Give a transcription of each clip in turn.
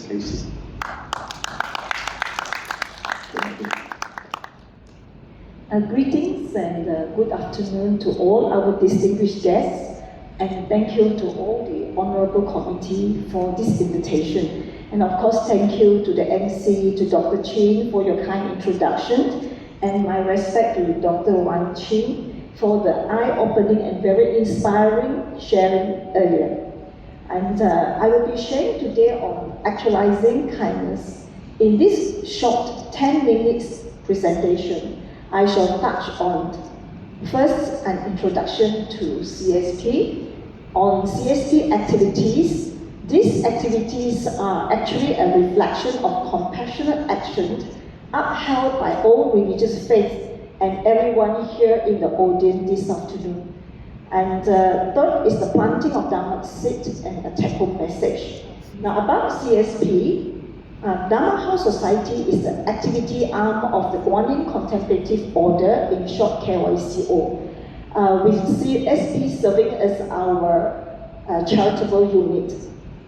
presentation. Greetings and good afternoon to all our distinguished guests, and thank you to all the Honorable Committee for this invitation. And of course, thank you to the MC, to Dr. Chin for your kind introduction, and my respect to Dr. Wan Chin for the eye-opening and very inspiring sharing earlier. And I will be sharing today on actualizing kindness. In this short 10 minutes presentation, I shall touch on first an introduction to CSP, on CSP activities. These activities are actually a reflection of compassionate action upheld by all religious faiths and everyone here in the audience this afternoon. And third is the planting of Dharma seed and a take-home message. Now about CSP, Dharma House Society is the activity arm of the Guanyin Contemplative Order, in short KYCO, with CSP serving as our charitable unit.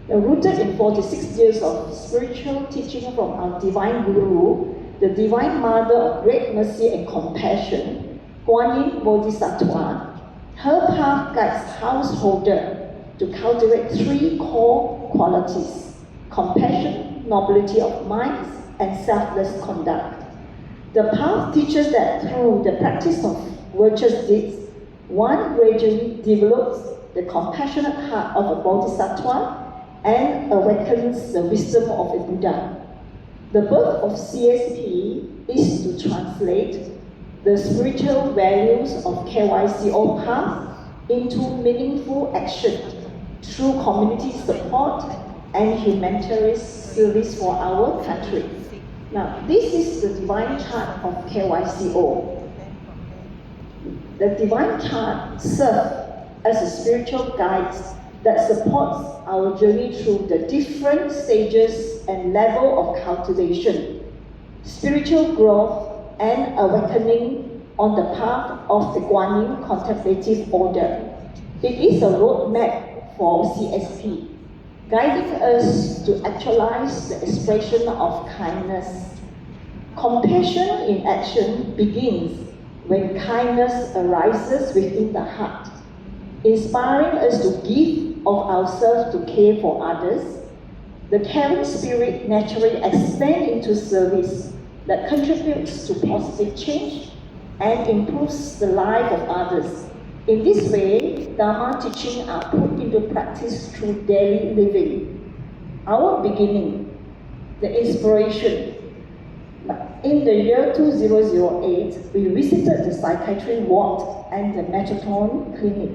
Rooted in 46 years of spiritual teaching from our Divine Guru, the Divine Mother of Great Mercy and Compassion, Guanyin Bodhisattva, her path guides householder to cultivate three core qualities: compassion, nobility of minds, and selfless conduct. The path teaches that through the practice of virtuous deeds, one gradually develops the compassionate heart of a bodhisattva and awakens the wisdom of a Buddha. The birth of CSP is to translate the spiritual values of KYCO path into meaningful action through community support and humanitarian service for our country. Now, this is the divine chart of KYCO. The divine chart serves as a spiritual guide that supports our journey through the different stages and level of cultivation, spiritual growth, and awakening on the path of the Guanyin Contemplative Order. It is a roadmap for CSP, guiding us to actualize the expression of kindness. Compassion in action begins when kindness arises within the heart, inspiring us to give of ourselves to care for others. The caring spirit naturally expands into service that contributes to positive change and improves the life of others. In this way, Dharma teachings are put into practice through daily living. Our beginning, the inspiration. In the year 2008, we visited the psychiatry ward and the Metatron clinic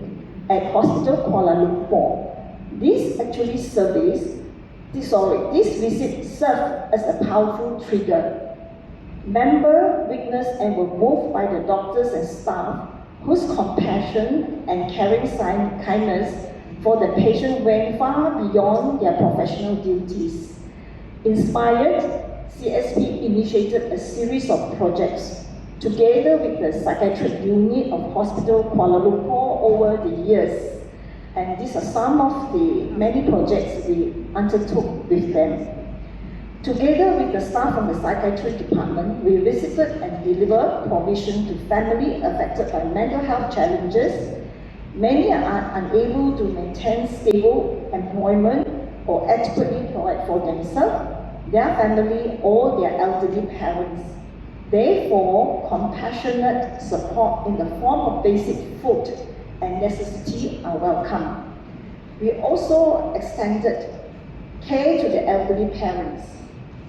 at Hospital Kuala Lumpur. This visit served as a powerful trigger. Members witnessed and were moved by the doctors and staff whose compassion and caring kindness for the patient went far beyond their professional duties. Inspired, CSP initiated a series of projects together with the psychiatric unit of Hospital Kuala Lumpur over the years. And these are some of the many projects we undertook with them. Together with the staff from the psychiatry department, we visited and delivered provision to families affected by mental health challenges. Many are unable to maintain stable employment or adequately provide for themselves, their family, or their elderly parents. Therefore, compassionate support in the form of basic food and necessity are welcome. We also extended care to the elderly parents,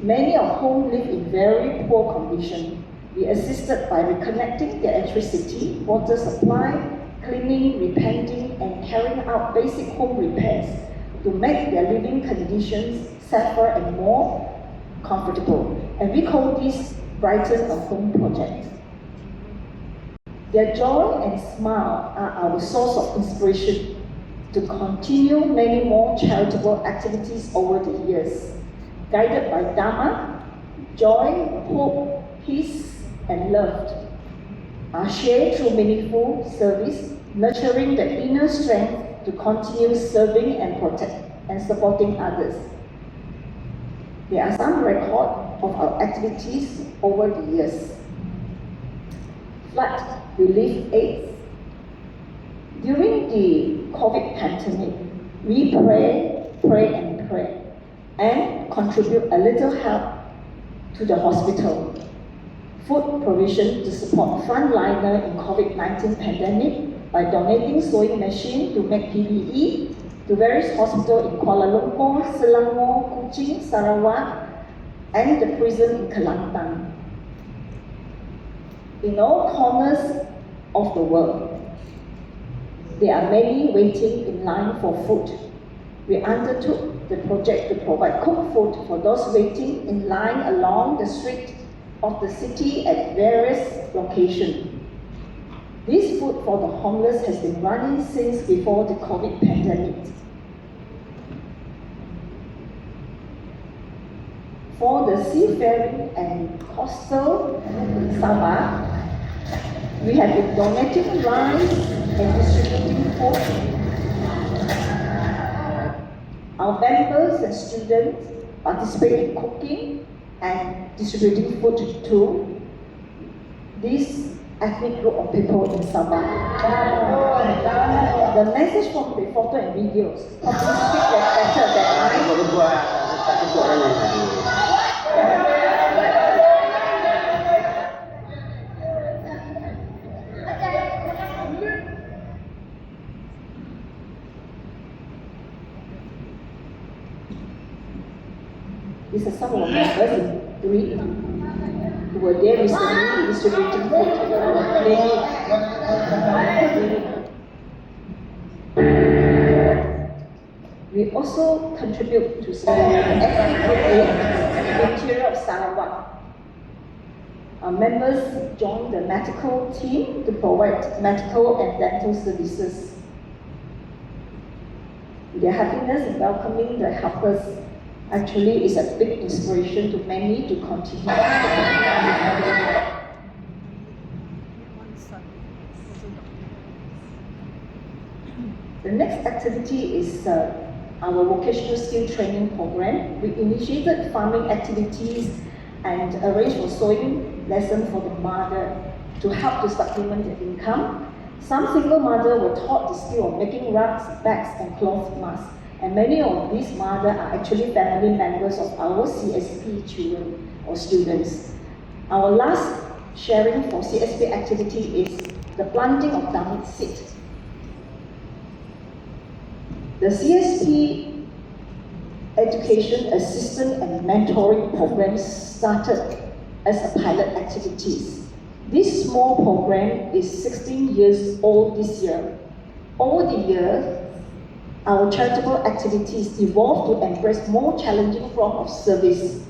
many of whom live in very poor condition. We assisted by reconnecting their electricity, water supply, cleaning, repainting, and carrying out basic home repairs to make their living conditions safer and more comfortable. And we call this Brighten a Home project. Their joy and smile are our source of inspiration to continue many more charitable activities over the years. Guided by Dharma, joy, hope, peace, and love are shared through meaningful service, nurturing the inner strength to continue serving and protect and supporting others. There are some records of our activities over the years. Flood relief aids. During the COVID pandemic, we pray, and contribute a little help to the hospital. Food provision to support frontliner in COVID-19 pandemic by donating sewing machine to make PPE to various hospitals in Kuala Lumpur, Selangor, Kuching, Sarawak, and the prison in Kelantan. In all corners of the world, there are many waiting in line for food. We undertook the project to provide cooked food for those waiting in line along the street of the city at various locations. This food for the homeless has been running since before the COVID pandemic. For the seafaring and coastal Sabah, we have been donating rice and distributing food. Our members and students participate in cooking and distributing food to this ethnic group of people in Sabah. The message from the photo and videos probably speak better than I. These are some of our members in three who were there recently distributing food. We also contribute to the ethnic group in the interior of Sarawak. Our members joined the medical team to provide medical and dental services. Their happiness in welcoming the helpers actually is a big inspiration to many to continue. The next activity is our vocational skill training program. We initiated farming activities and arranged for sewing lessons for the mother to help to supplement their income. Some single mothers were taught the skill of making rugs, bags, and cloth masks. And many of these mothers are actually family members of our CSP children or students. Our last sharing for CSP activity is the planting of dummy seed. The CSP education assistance and mentoring program started as a pilot activities. This small program is 16 years old this year. Over the years, our charitable activities evolved to embrace more challenging form of service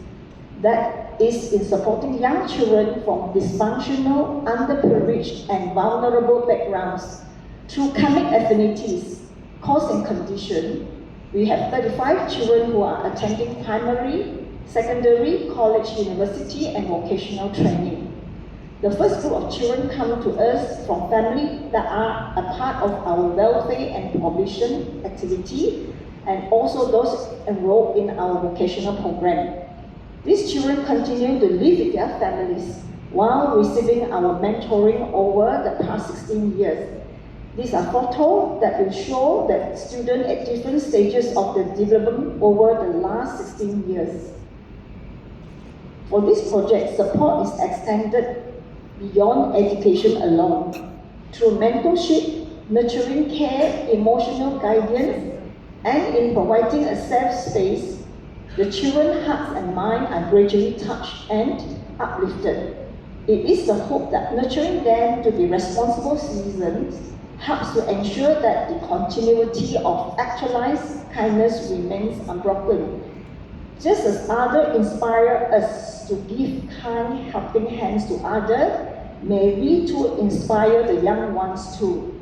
that is in supporting young children from dysfunctional, underprivileged, and vulnerable backgrounds through coming affinities, cause and condition. We have 35 children who are attending primary, secondary, college, university, and vocational training. The first group of children come to us from families that are a part of our welfare and provision activity, and also those enrolled in our vocational program. These children continue to live with their families while receiving our mentoring over the past 16 years. These are photos that will show that students at different stages of the development over the last 16 years. For this project, support is extended beyond education alone, through mentorship, nurturing care, emotional guidance, and in providing a safe space, the children's hearts and minds are gradually touched and uplifted. It is the hope that nurturing them to be responsible citizens helps to ensure that the continuity of actualized kindness remains unbroken. Just as others inspire us to give kind helping hands to others, may we too inspire the young ones too.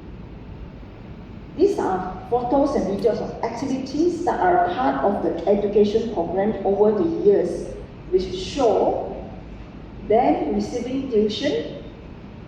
These are photos and videos of activities that are part of the education program over the years, which show them receiving tuition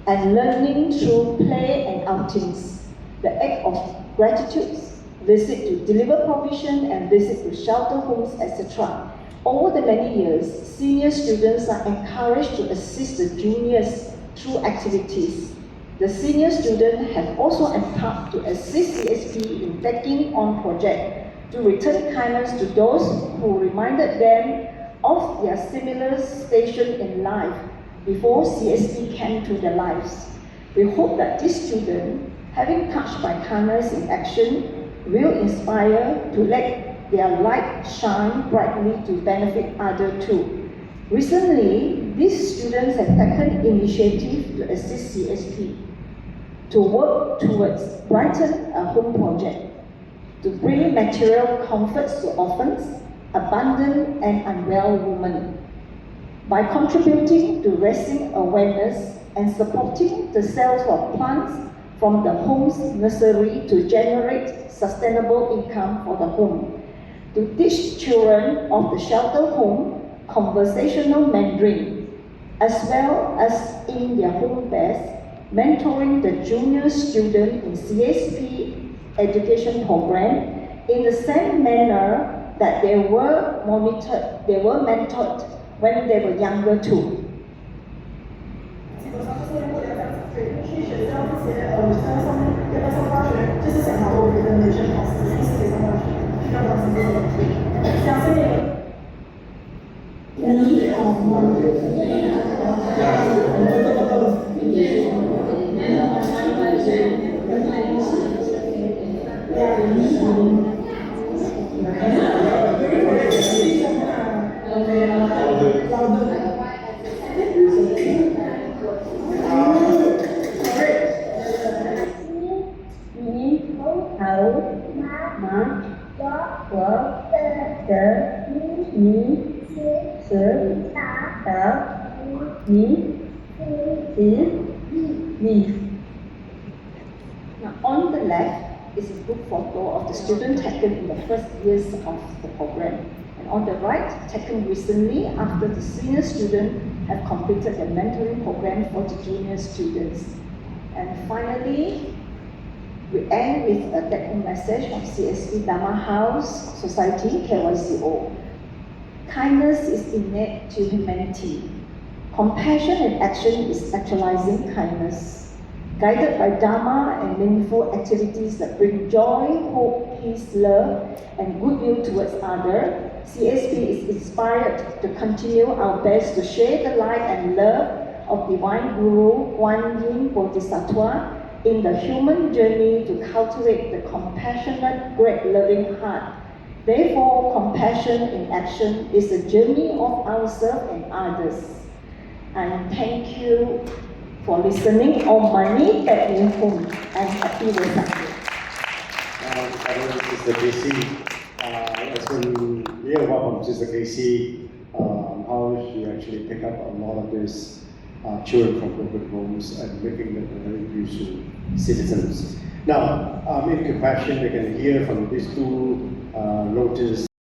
and learning through play and outings, the act of gratitude, visit to deliver provision and visit to shelter homes, etc. Over the many years, senior students are encouraged to assist the juniors through activities. The senior students have also empowered to assist CSP in taking on projects to return kindness to those who reminded them of their similar station in life before CSP came to their lives. We hope that these students, having touched by kindness in action, will inspire to let their light shine brightly to benefit others too. Recently, these students have taken initiative to assist CSP to work towards Brighten a Home project, to bring material comforts to orphans, abandoned and unwell women. By contributing to raising awareness and supporting the sales of plants from the home's nursery to generate sustainable income for the home, to teach children of the shelter home conversational Mandarin, as well as in their home base, mentoring the junior student in CSP education program in the same manner that they were mentored when they were younger too. 基本上就是我要讲去学校这些上面要不要上大学，就是想好我觉得人生考试一定是得上大学，要不然是这个。像这个。Now, on the left is a group photo of the student taken in the first years of the program. And on the right, taken recently after the senior students have completed the mentoring program for the junior students. And finally, we end with a take-home message from CSP Dharma House Society, KYCO. Kindness is innate to humanity. Compassion in action is actualizing kindness. Guided by Dharma and meaningful activities that bring joy, hope, peace, love, and goodwill towards others, CSP is inspired to continue our best to share the light and love of Divine Guru Guan Yin Bodhisattva in the human journey to cultivate the compassionate, great loving heart. Therefore, compassion in action is a journey of ourselves and others. And thank you for listening. Om Mani Padme Hum, and happy Vesak. Sister Casey, it's been real welcome, Sister Casey, how she actually picked up a lot of these children from broken homes and making them very useful citizens. Now, in compassion, we can hear from these two lotus